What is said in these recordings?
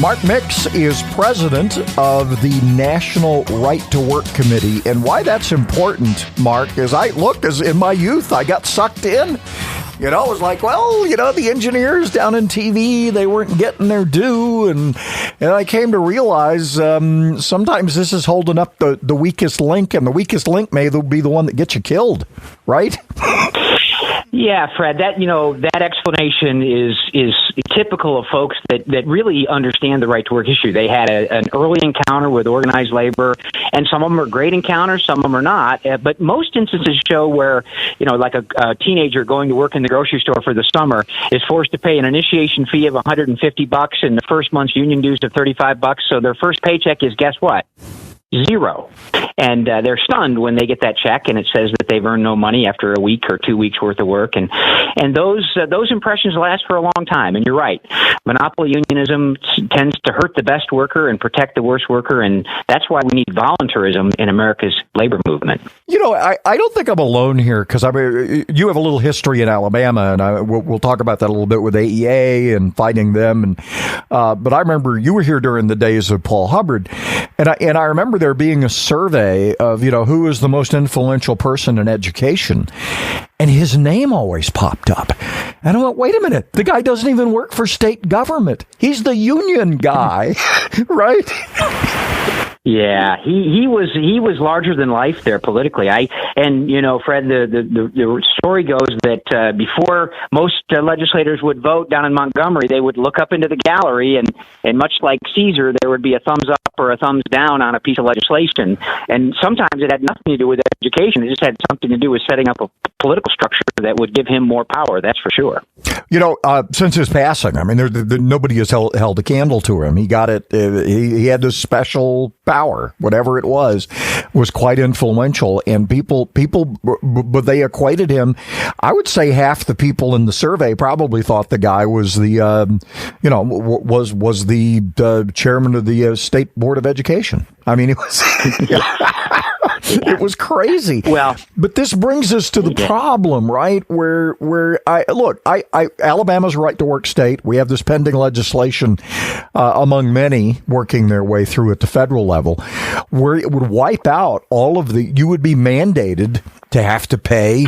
Mark Mix is president of the National Right to Work Committee. And why that's important, Mark, is as in my youth, I got sucked in. It was like, the engineers down in TV, they weren't getting their due. And I came to realize sometimes this is holding up the weakest link, and the weakest link may be the one that gets you killed, right? Yeah, Fred, that explanation is typical of folks that really understand the right to work issue. They had an early encounter with organized labor, and some of them are great encounters, some of them are not. But most instances show where, like a teenager going to work in the grocery store for the summer is forced to pay an initiation fee of $150 and the first month's union dues of $35. So their first paycheck is, guess what? Zero. And they're stunned when they get that check and it says that they've earned no money after a week or 2 weeks worth of work. And those impressions last for a long time. And you're right. Monopoly unionism tends to hurt the best worker and protect the worst worker. And that's why we need voluntarism in America's labor movement. I don't think I'm alone here, because you have a little history in Alabama, and we'll talk about that a little bit with AEA and fighting them. But I remember you were here during the days of Paul Hubbard, and I remember there being a survey of who is the most influential person in education, and his name always popped up. And I went, wait a minute, the guy doesn't even work for state government. He's the union guy, right? Yeah, he was larger than life there politically. Fred, the story goes that before most legislators would vote down in Montgomery, they would look up into the gallery, and much like Caesar, there would be a thumbs up or a thumbs down on a piece of legislation. And sometimes it had nothing to do with education; it just had something to do with setting up a political structure that would give him more power. That's for sure. Since his passing, nobody has held a candle to him. He got it. He had this special power, whatever it was quite influential, and people, but they equated him. I would say half the people in the survey probably thought the guy was the, was the chairman of the State Board of Education. It was. It was crazy. Well, but this brings us to the problem, right? Where Alabama's a right to work state. We have this pending legislation among many working their way through at the federal level, where it would wipe out you would be mandated to have to pay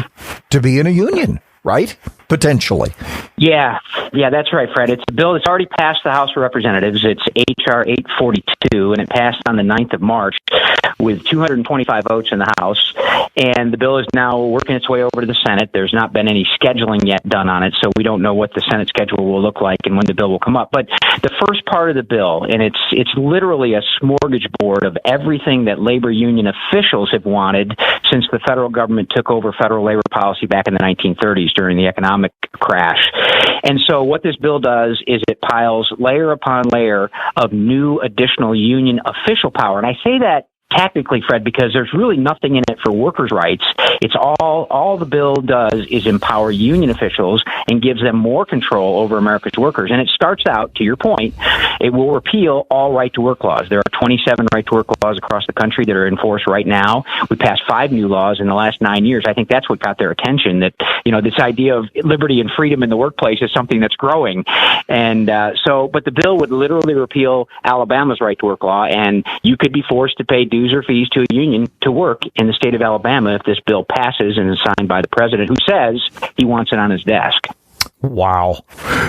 to be in a union, right? Potentially. Yeah, that's right, Fred. It's a bill that's already passed the House of Representatives. It's H.R. 842, and it passed on the 9th of March with 225 votes in the House. And the bill is now working its way over to the Senate. There's not been any scheduling yet done on it, so we don't know what the Senate schedule will look like and when the bill will come up. But the first part of the bill, and it's literally a smorgasbord of everything that labor union officials have wanted since the federal government took over federal labor policy back in the 1930s during the economic crash. And so what this bill does is it piles layer upon layer of new additional union official power. And I say that tactically, Fred, because there's really nothing in it for workers' rights. It's all the bill does is empower union officials and gives them more control over America's workers. And it starts out, to your point, it will repeal all right-to-work laws. There are 27 right-to-work laws across the country that are in force right now. We passed 5 new laws in the last 9 years. I think that's what got their attention, that, this idea of liberty and freedom in the workplace is something that's growing. And but the bill would literally repeal Alabama's right-to-work law, and you could be forced to pay dues or fees to a union to work in the state of Alabama if this bill passes and is signed by the president, who says he wants it on his desk. Wow.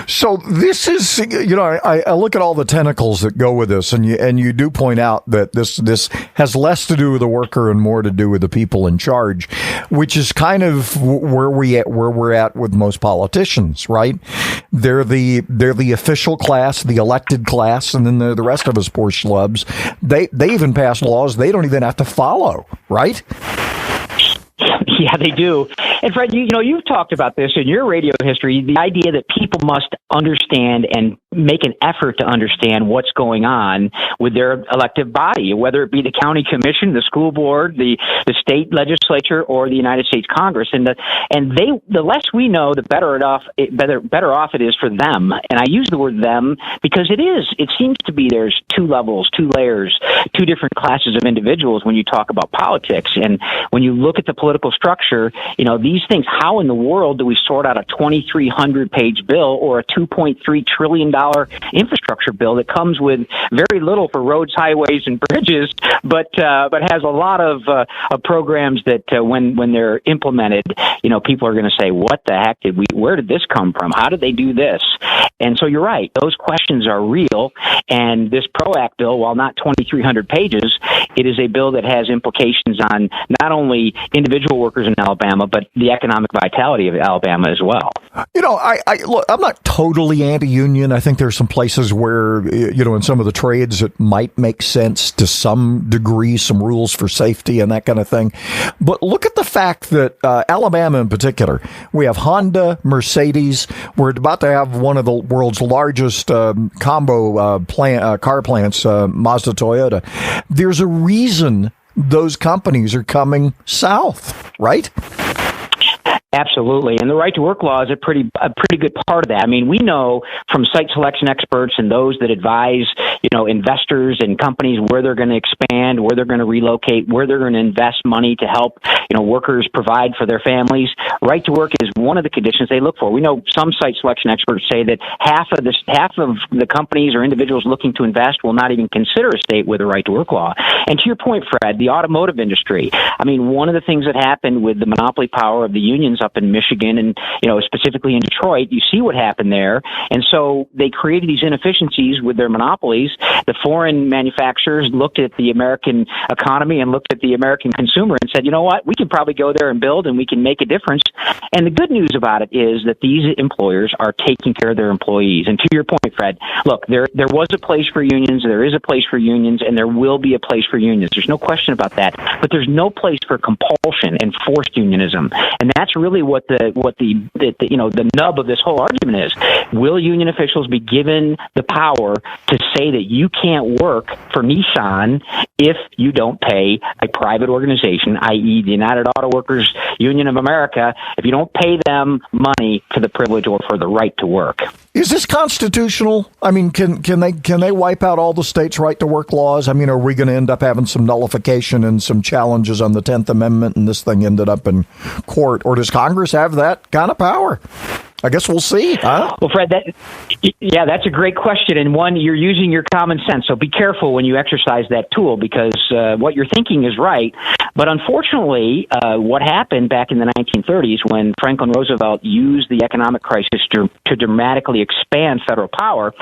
So this is, I look at all the tentacles that go with this, and you do point out that this has less to do with the worker and more to do with the people in charge, which is kind of where we're at with most politicians, right? They're the official class, the elected class, and then the rest of us poor schlubs. They even pass laws they don't even have to follow, right? Yeah, they do. And Fred, you've talked about this in your radio history, the idea that people must understand and make an effort to understand what's going on with their elective body, whether it be the county commission, the school board, the state legislature, or the United States Congress. And the less we know, the better off it is for them. And I use the word them because it seems to be there's 2 levels, 2 layers, 2 different classes of individuals when you talk about politics. And when you look at the political political structure, these things, how in the world do we sort out a 2,300-page bill or a $2.3 trillion infrastructure bill that comes with very little for roads, highways, and bridges, but has a lot of programs that when they're implemented, people are going to say, what the heck where did this come from? How did they do this? And so you're right. Those questions are real. And this PRO Act bill, while not 2,300 pages, it is a bill that has implications on not only individual workers in Alabama, but the economic vitality of Alabama as well. Look, I'm not totally anti-union. I think there's some places where, in some of the trades, it might make sense to some degree, some rules for safety and that kind of thing. But look at the fact that Alabama in particular, we have Honda, Mercedes. We're about to have one of the world's largest combo car plants, Mazda, Toyota. There's a reason those companies are coming south, right? Absolutely. And the right to work law is a pretty good part of that. I mean, we know from site selection experts and those that advise, investors and companies where they're going to expand, where they're going to relocate, where they're going to invest money to help, workers provide for their families. Right to work is one of the conditions they look for. We know some site selection experts say that half of the companies or individuals looking to invest will not even consider a state with a right to work law. And to your point, Fred, the automotive industry, I mean, one of the things that happened with the monopoly power of the unions up in Michigan and, specifically in Detroit, you see what happened there. And so they created these inefficiencies with their monopolies. The foreign manufacturers looked at the American economy and looked at the American consumer and said, you know what, we can probably go there and build and we can make a difference. And the good news about it is that these employers are taking care of their employees. And to your point, Fred, look, there was a place for unions, there is a place for unions, and there will be a place for unions. There's no question about that. But there's no place for compulsion and forced unionism. And that's really what the nub of this whole argument is. Will union officials be given the power to say that you can't work for Nissan if you don't pay a private organization, i.e. the United Auto Workers Union of America, if you don't pay them money for the privilege or for the right to work? Is this constitutional? I mean, can they wipe out all the states' right to work laws? I mean, are we going to end up having some nullification and some challenges on the 10th Amendment and this thing ended up in court? Or does Congress have that kind of power? I guess we'll see. Huh? Well, Fred, that's a great question. And one, you're using your common sense. So be careful when you exercise that tool because what you're thinking is right. But unfortunately, what happened back in the 1930s when Franklin Roosevelt used the economic crisis to dramatically expand federal power,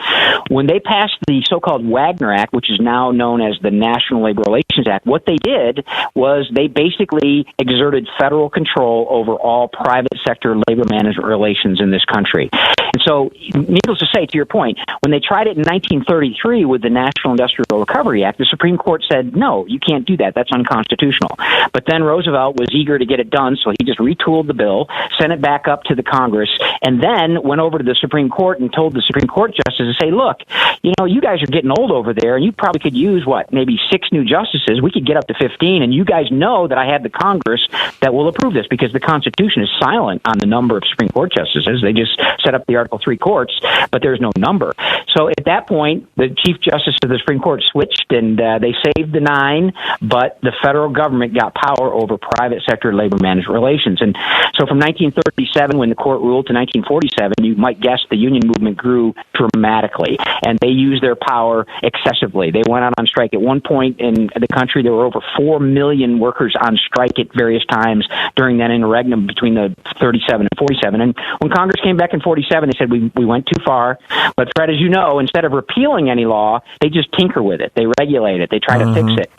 when they passed the so-called Wagner Act, which is now known as the National Labor Relations Act, what they did was they basically exerted federal control over all private sector labor management relations in this country. And so, needless to say, to your point, when they tried it in 1933 with the National Industrial Recovery Act, the Supreme Court said, no, you can't do that. That's unconstitutional. But then Roosevelt was eager to get it done, so he just retooled the bill, sent it back up to the Congress, and then went over to the Supreme Court and told the Supreme Court justices to say, look, you guys are getting old over there, and you probably could use, maybe 6 new justices. We could get up to 15, and you guys know that I have the Congress that will approve this because the Constitution is silent on the number of Supreme Court justices. They just set up the Article III courts, but there's no number. So at that point, the Chief Justice of the Supreme Court switched, and they saved the 9, but the federal government got power over private sector labor management relations. And so from 1937, when the court ruled, to 1947, you might guess the union movement grew dramatically, and they used their power excessively. They went out on strike. At one point in the country, there were over 4 million workers on strike at various times during that interregnum between the 37 and 47. And when Congress came back in 47, they said we went too far. But Fred, as you know, instead of repealing any law, they just tinker with it. They regulate it. They try to fix it.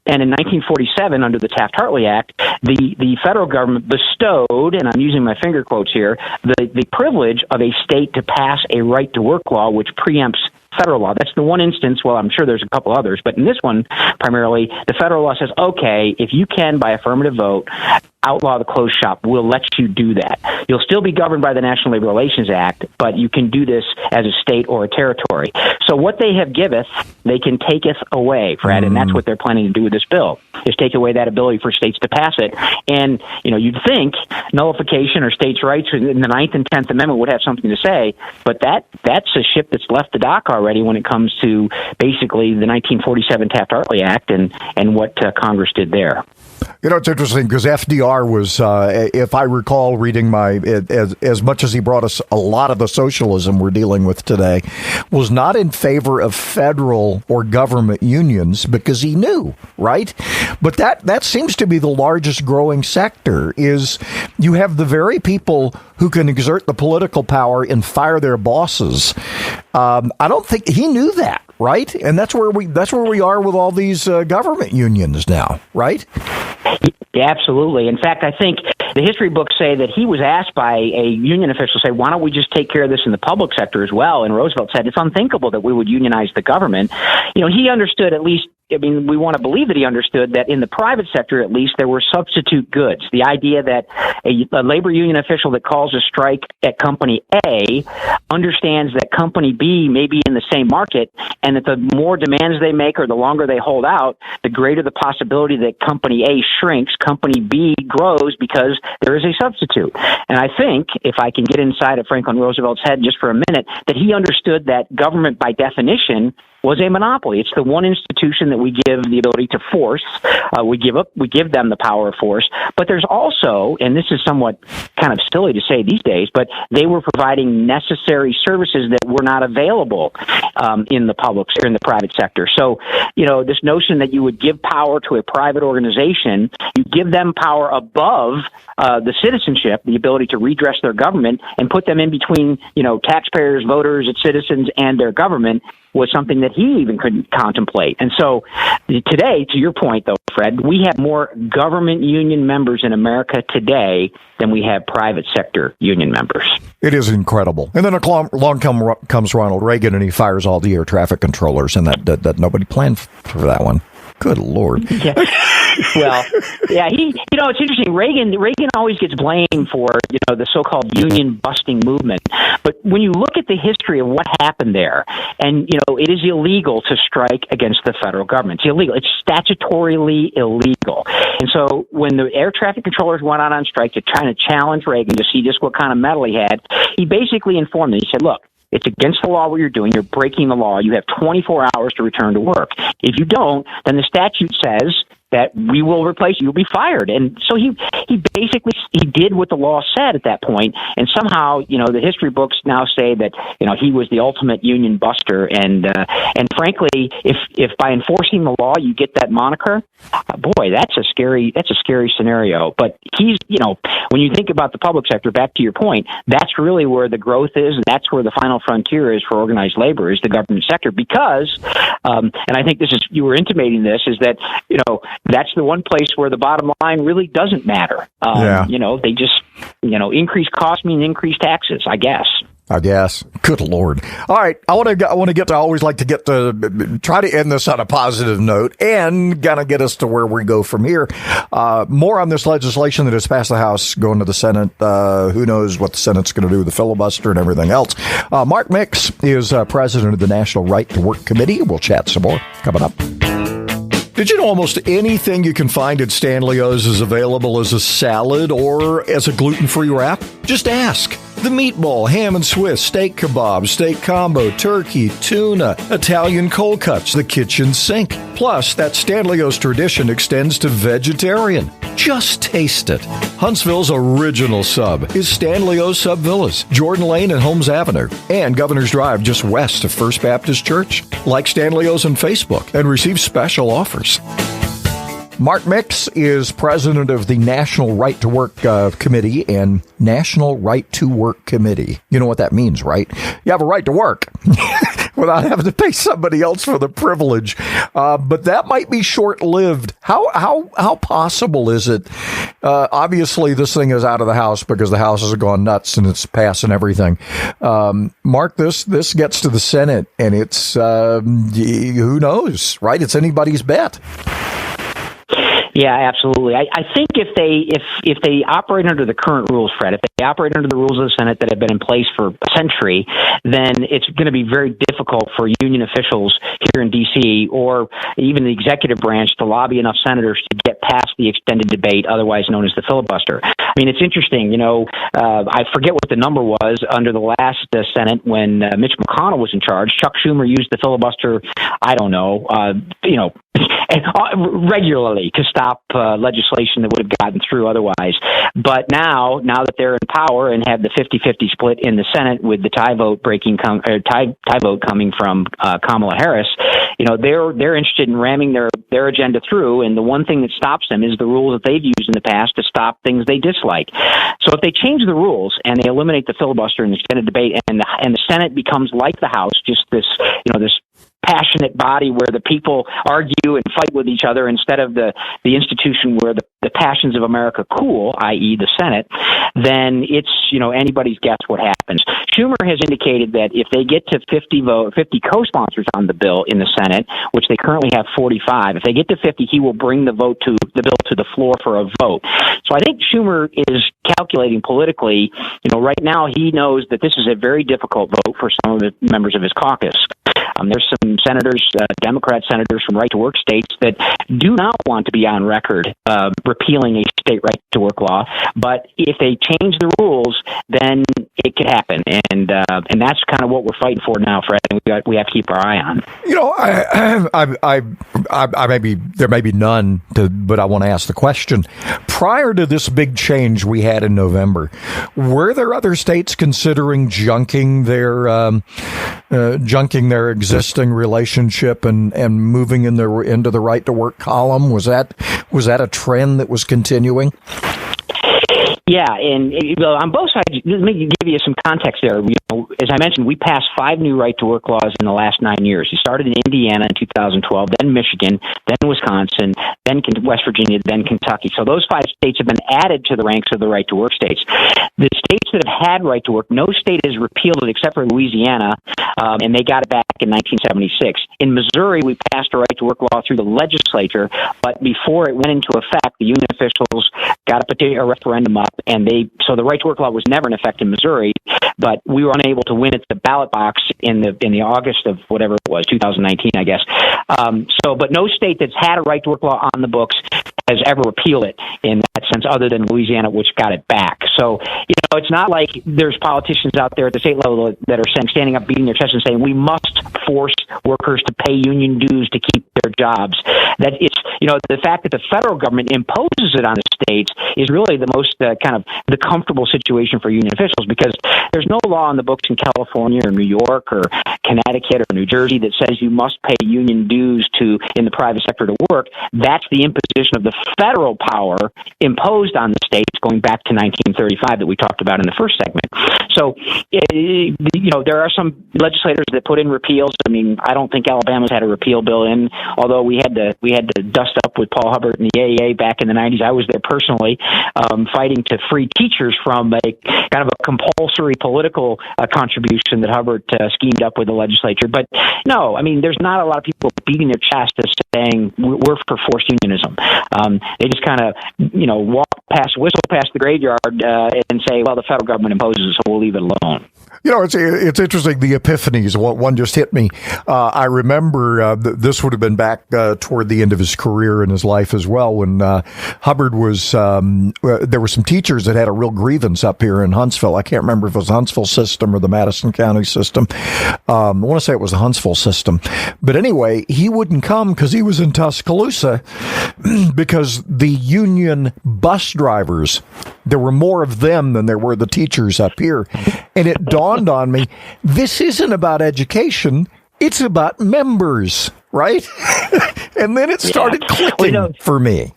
And in 1947, under the Taft-Hartley Act, the federal government bestowed, and I'm using my finger quotes here, the privilege of a state to pass a right-to-work law which preempts federal law. That's the one instance. Well, I'm sure there's a couple others, but in this one, primarily, the federal law says, okay, if you can, by affirmative vote, outlaw the closed shop. We'll let you do that. You'll still be governed by the National Labor Relations Act, but you can do this as a state or a territory. So what they have giveth, they can taketh away, Fred, and that's what they're planning to do with this bill, is take away that ability for states to pass it. And, you'd think nullification or states' rights in the 9th and 10th Amendment would have something to say, but that's a ship that's left the dock already when it comes to basically the 1947 Taft-Hartley Act and what Congress did there. It's interesting because FDR was, if I recall reading as much as he brought us a lot of the socialism we're dealing with today, was not in favor of federal or government unions because he knew, right? But that seems to be the largest growing sector, is you have the very people who can exert the political power and fire their bosses. I don't think he knew that, right? And that's where we are with all these government unions now, right? Yeah, absolutely. In fact, I think the history books say that he was asked by a union official, say, why don't we just take care of this in the public sector as well? And Roosevelt said, it's unthinkable that we would unionize the government. He understood, at least, we want to believe that he understood that in the private sector, at least, there were substitute goods. The idea that a labor union official that calls a strike at company A understands that company B may be in the same market, and that the more demands they make or the longer they hold out, the greater the possibility that company A shrinks, company B grows because there is a substitute. And I think, if I can get inside of Franklin Roosevelt's head just for a minute, that he understood that government, by definition, was a monopoly. It's the one institution that we give the ability to force. We give them the power of force. But there's also, and this is somewhat kind of silly to say these days, but they were providing necessary services that were not available in the public or in the private sector. So, this notion that you would give power to a private organization, you give them power above the citizenship, the ability to redress their government, and put them in between, taxpayers, voters, and citizens and their government, was something that he even couldn't contemplate. And so today, to your point, though, Fred, we have more government union members in America today than we have private sector union members. It is incredible. And then along comes Ronald Reagan, and he fires all the air traffic controllers, and that nobody planned for that one. Good Lord. Yeah. Well, yeah, it's interesting. Reagan always gets blamed for, the so-called union busting movement. But when you look at the history of what happened there, and, it is illegal to strike against the federal government. It's illegal. It's statutorily illegal. And so when the air traffic controllers went out on strike to try to challenge Reagan to see just what kind of mettle he had, he basically informed them. He said, look, it's against the law what you're doing. You're breaking the law. You have 24 hours to return to work. If you don't, then the statute says that we will replace you. You'll be fired. And so he basically did what the law said at that point. And somehow, the history books now say that, he was the ultimate union buster. And frankly, if by enforcing the law you get that moniker, boy, that's a scary scenario. But he's, when you think about the public sector, back to your point, that's really where the growth is. And that's where the final frontier is for organized labor, is the government sector. Because, and I think you were intimating this, is that, that's the one place where the bottom line really doesn't matter. They just, increased costs mean increased taxes, I guess. Good Lord. All right. I always like to get to try to end this on a positive note and kind of get us to where we go from here. More on this legislation that has passed the House, going to the Senate. Who knows what the Senate's going to do with the filibuster and everything else. Mark Mix is president of the National Right to Work Committee. We'll chat some more coming up. Did you know almost anything you can find at Stanley's is available as a salad or as a gluten-free wrap? Just ask. The meatball, ham and Swiss, steak kebab, steak combo, turkey, tuna, Italian cold cuts, the kitchen sink. Plus, that Stanley's tradition extends to vegetarian. Just taste it. Huntsville's original sub is Stanley's Sub Villas, Jordan Lane and Holmes Avenue, and Governor's Drive just west of First Baptist Church. Like Stanley's on Facebook and receive special offers. Mark Mix is president of the National Right to Work Committee and National Right to Work Committee. You know what that means, right? You have a right to work without having to pay somebody else for the privilege. But that might be short-lived. How possible is it? Obviously, this thing is out of the House because the House has gone nuts and it's passing everything. Mark, this gets to the Senate and it's who knows, right? It's anybody's bet. Yeah, absolutely. I think if they operate under the current rules, Fred, if they operate under the rules of the Senate that have been in place for a century, then it's going to be very difficult for union officials here in D.C. or even the executive branch to lobby enough senators to get past the extended debate, otherwise known as the filibuster. I mean, it's interesting. I forget what the number was under the last Senate when Mitch McConnell was in charge. Chuck Schumer used the filibuster, I don't know, regularly to stop legislation that would have gotten through otherwise. But now that they're in power and have the 50-50 split in the Senate with the tie vote coming from Kamala Harris, they're interested in ramming their agenda through. And the one thing that stops them is the rules that they've used in the past to stop things they dislike. So if they change the rules and they eliminate the filibuster in the Senate debate, and the Senate becomes like the House, just this passionate body where the people argue and fight with each other instead of the institution where the passions of America cool, i.e. the Senate, then it's, anybody's guess what happens. Schumer has indicated that if they get to 50 co-sponsors on the bill in the Senate, which they currently have 45, if they get to 50, he will bring the bill to the floor for a vote. So I think Schumer is calculating politically, right now he knows that this is a very difficult vote for some of the members of his caucus. There's some senators, Democrat senators from right-to-work states that do not want to be on record repealing a state right-to-work law. But if they change the rules, then it could happen, and that's kind of what we're fighting for now, Fred. And we have to keep our eye on. There may be none, but I want to ask the question. Prior to this big change we had in November, were there other states considering junking their existing relationship and moving into the right to work column? Was that a trend that was continuing? Yeah, and on both sides, let me give you some context there. As I mentioned, we passed 5 new right-to-work laws in the last 9 years. We started in Indiana in 2012, then Michigan, then Wisconsin, then West Virginia, then Kentucky. So those 5 states have been added to the ranks of the right-to-work states. The states that have had right-to-work, no state has repealed it except for Louisiana, and they got it back in 1976. In Missouri, we passed a right-to-work law through the legislature, but before it went into effect, the union officials got a referendum up, and so the right-to-work law was never in effect in Missouri, but we were unable to win at the ballot box in the August of whatever it was, 2019, I guess. But no state that's had a right-to-work law on the books has ever repealed it in that sense, other than Louisiana, which got it back. So, it's not like there's politicians out there at the state level that are standing up, beating their chest and saying, we must force workers to pay union dues to keep their jobs. That it's, the fact that the federal government imposes it on the states is really the most the comfortable situation for union officials, because there's no law on the books in California or New York or Connecticut or New Jersey that says you must pay union dues in the private sector to work. That's the imposition of the federal power imposed on the states going back to 1935 that we talked about in the first segment. So, there are some legislators that put in repeals. I mean, I don't think Alabama's had a repeal bill in, although we had to dust up with Paul Hubbard and the AEA back in the 90s. I was there personally, fighting to free teachers from a kind of a compulsory political contribution that Hubbard schemed up with the legislature. But no, I mean, there's not a lot of people beating their chest as saying we're for forced unionism. They just kind of, whistle past the graveyard and say, well, the federal government imposes it, so we'll leave it alone. It's interesting, the epiphanies. One just hit me. I remember this would have been back toward the end of his career and his life as well, when Hubbard was, there were some teachers that had a real grievance up here in Huntsville. I can't remember if it was the Huntsville system or the Madison County system. I want to say it was the Huntsville system. But anyway, he wouldn't come because he was in Tuscaloosa because the union bus drivers, there were more of them than there were the teachers up here. And it dawned on me, this isn't about education, it's about members, right? And then it started clicking for me.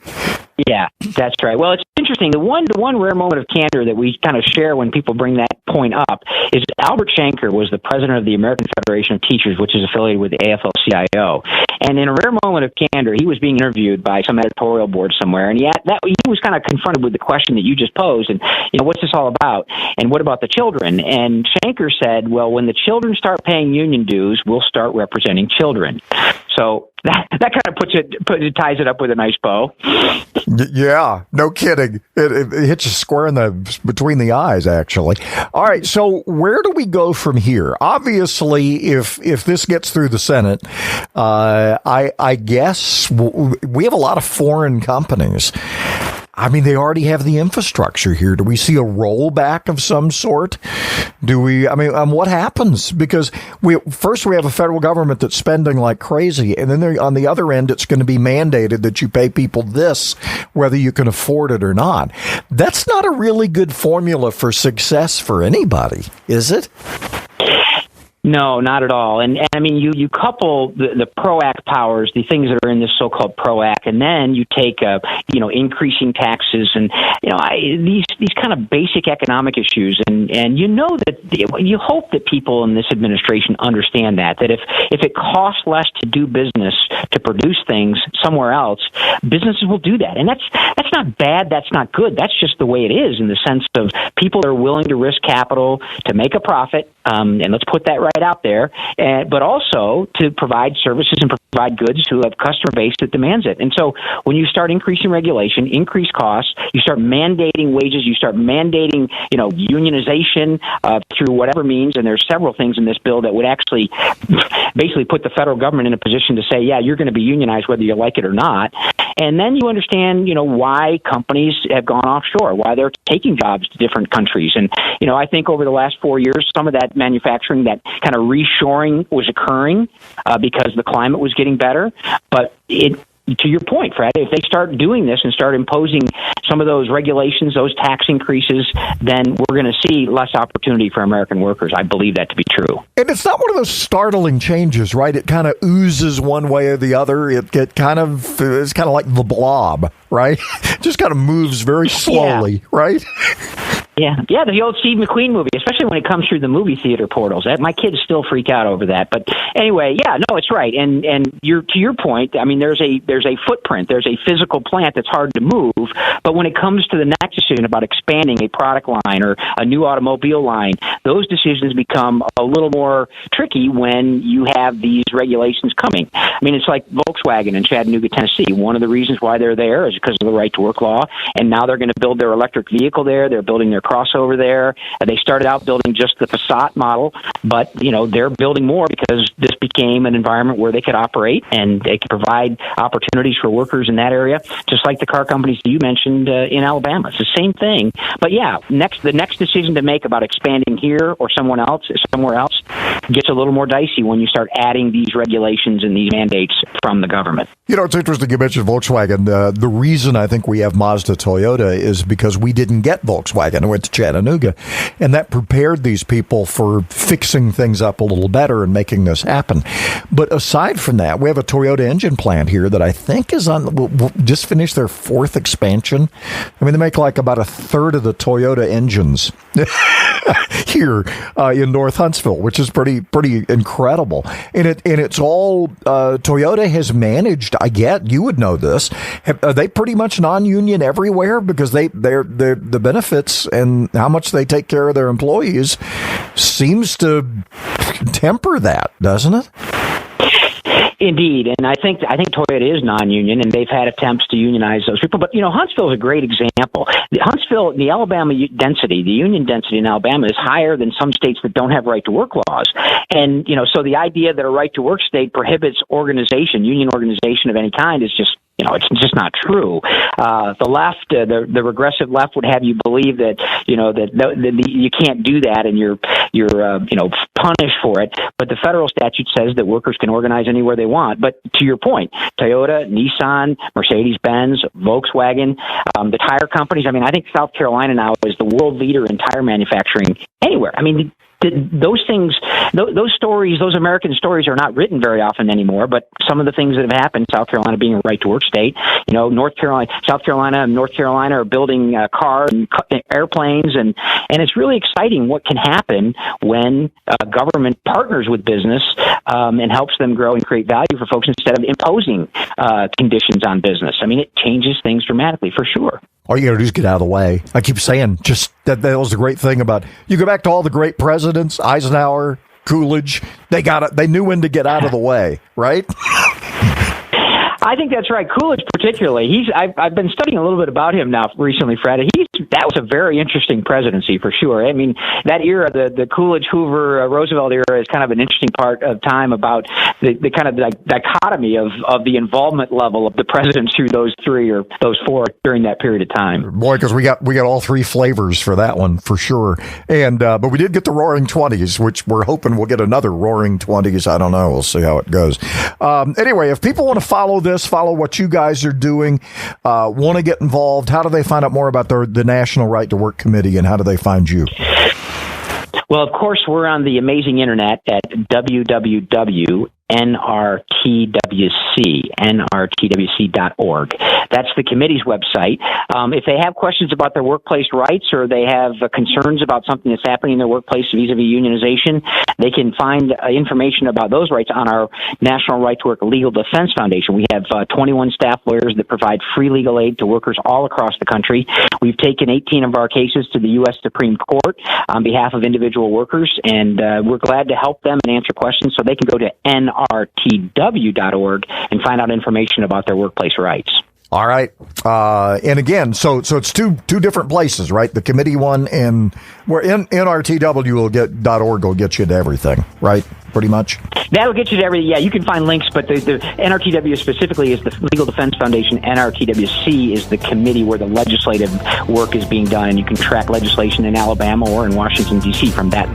Yeah, that's right. Well, it's interesting. The one rare moment of candor that we kind of share when people bring that point up is Albert Shanker was the president of the American Federation of Teachers, which is affiliated with the AFL-CIO. And in a rare moment of candor, he was being interviewed by some editorial board somewhere, and he was kind of confronted with the question that you just posed, and what's this all about? And what about the children? And Shanker said, well, when the children start paying union dues, we'll start representing children. So that kind of ties it up with a nice bow. Yeah, no kidding. It hits you square between the eyes, actually. All right, so where do we go from here? Obviously, if this gets through the Senate, I guess we have a lot of foreign companies. I mean, they already have the infrastructure here. Do we see a rollback of some sort? What happens? Because we have a federal government that's spending like crazy. And then on the other end, it's going to be mandated that you pay people this, whether you can afford it or not. That's not a really good formula for success for anybody, is it? No, not at all. And I mean, you couple the PRO-Act powers, the things that are in this so-called PRO-Act, and then you take, increasing taxes and, these kind of basic economic issues. And that you hope that people in this administration understand that if it costs less to do business, to produce things somewhere else, businesses will do that. And that's not bad. That's not good. That's just the way it is, in the sense of people are willing to risk capital to make a profit. And let's put that right out there, but also to provide services and provide goods to a customer base that demands it. And so when you start increasing regulation, increase costs, you start mandating wages, you start mandating, unionization through whatever means, and there's several things in this bill that would actually basically put the federal government in a position to say, yeah, you're going to be unionized whether you like it or not. And then you understand, why companies have gone offshore, why they're taking jobs to different countries. And, I think over the last 4 years, some of that manufacturing, that kind of reshoring was occurring because the climate was getting better. But to your point, Fred, if they start doing this and start imposing some of those regulations, those tax increases, then we're going to see less opportunity for American workers. I believe that to be true. And it's not one of those startling changes, right? It kind of oozes one way or the other. It's kind of like the Blob, right? Just kind of moves very slowly, right? Yeah, the old Steve McQueen movie, especially when it comes through the movie theater portals. My kids still freak out over that. But anyway, yeah, no, it's right. And to your point, I mean, there's a footprint, there's a physical plant that's hard to move. But when it comes to the next decision about expanding a product line or a new automobile line, those decisions become a little more tricky when you have these regulations coming. I mean, it's like Volkswagen in Chattanooga, Tennessee. One of the reasons why they're there is because of the right to work law. And now they're going to build their electric vehicle there. They're building their crossover there. They started out building just the Passat model, but they're building more because this became an environment where they could operate and they could provide opportunities for workers in that area, just like the car companies that you mentioned in Alabama. It's the same thing. But yeah, the next decision to make about expanding here or somewhere else gets a little more dicey when you start adding these regulations and these mandates from the government. It's interesting you mentioned Volkswagen. The reason I think we have Mazda Toyota is because we didn't get Volkswagen. I went to Chattanooga, and that prepared these people for fixing things up a little better and making this happen. But aside from that, we have a Toyota engine plant here that I think is will just finished their fourth expansion. I mean, they make like about a third of the Toyota engines here in North Huntsville, which is pretty incredible. And it's all Toyota has managed. I get you would know this. Are they pretty much non-union everywhere because they're the benefits and how much they take care of their employees seems to temper that, doesn't it? Indeed, and I think Toyota is non-union, and they've had attempts to unionize those people. But Huntsville is a great example. Huntsville, the Alabama density, the union density in Alabama is higher than some states that don't have right-to-work laws. And so the idea that a right-to-work state prohibits union organization of any kind is just. It's just not true. The left, the regressive left, would have you believe that that you can't do that and you're punished for it. But the federal statute says that workers can organize anywhere they want. But to your point, Toyota, Nissan, Mercedes-Benz, Volkswagen, the tire companies. I mean, I think South Carolina now is the world leader in tire manufacturing anywhere. I mean. Those things, those stories, those American stories are not written very often anymore, but some of the things that have happened, South Carolina being a right-to-work state, South Carolina and North Carolina are building cars and airplanes, and it's really exciting what can happen when government partners with business and helps them grow and create value for folks instead of imposing conditions on business. I mean, it changes things dramatically, for sure. All you got to do is get out of the way. I keep saying, just that was the great thing about you go back to all the great presidents, Eisenhower, Coolidge. They knew when to get out of the way, right? I think that's right. Coolidge, particularly. I've been studying a little bit about him now recently, Fred. That was a very interesting presidency for sure. I mean, that era, the Coolidge, Hoover, Roosevelt era, is kind of an interesting part of time about the kind of dichotomy of the involvement level of the presidents through those three or those four during that period of time. Boy, because we got all three flavors for that one for sure. And but we did get the Roaring 20s, which we're hoping we'll get another Roaring 20s. I don't know. We'll see how it goes. Anyway, if people want to follow what you guys are doing, want to get involved, how do they find out more about the National Right to Work Committee, and how do they find you? Well, of course, we're on the amazing internet at nrtwc.org. That's the committee's website. If they have questions about their workplace rights, or they have concerns about something that's happening in their workplace vis-a-vis unionization, they can find information about those rights on our National Right to Work Legal Defense Foundation. We have 21 staff lawyers that provide free legal aid to workers all across the country. We've taken 18 of our cases to the U.S. Supreme Court on behalf of individual workers, and we're glad to help them and answer questions. So they can go to nrtw.org and find out information about their workplace rights. All right. And again, so it's two different places, right? The committee one, and where nrtw.org will get you to everything, right? Pretty much. That'll get you to everything. Yeah, you can find links, but the NRTW specifically is the Legal Defense Foundation. NRTWC is the committee where the legislative work is being done, and you can track legislation in Alabama or in Washington, D.C. from that.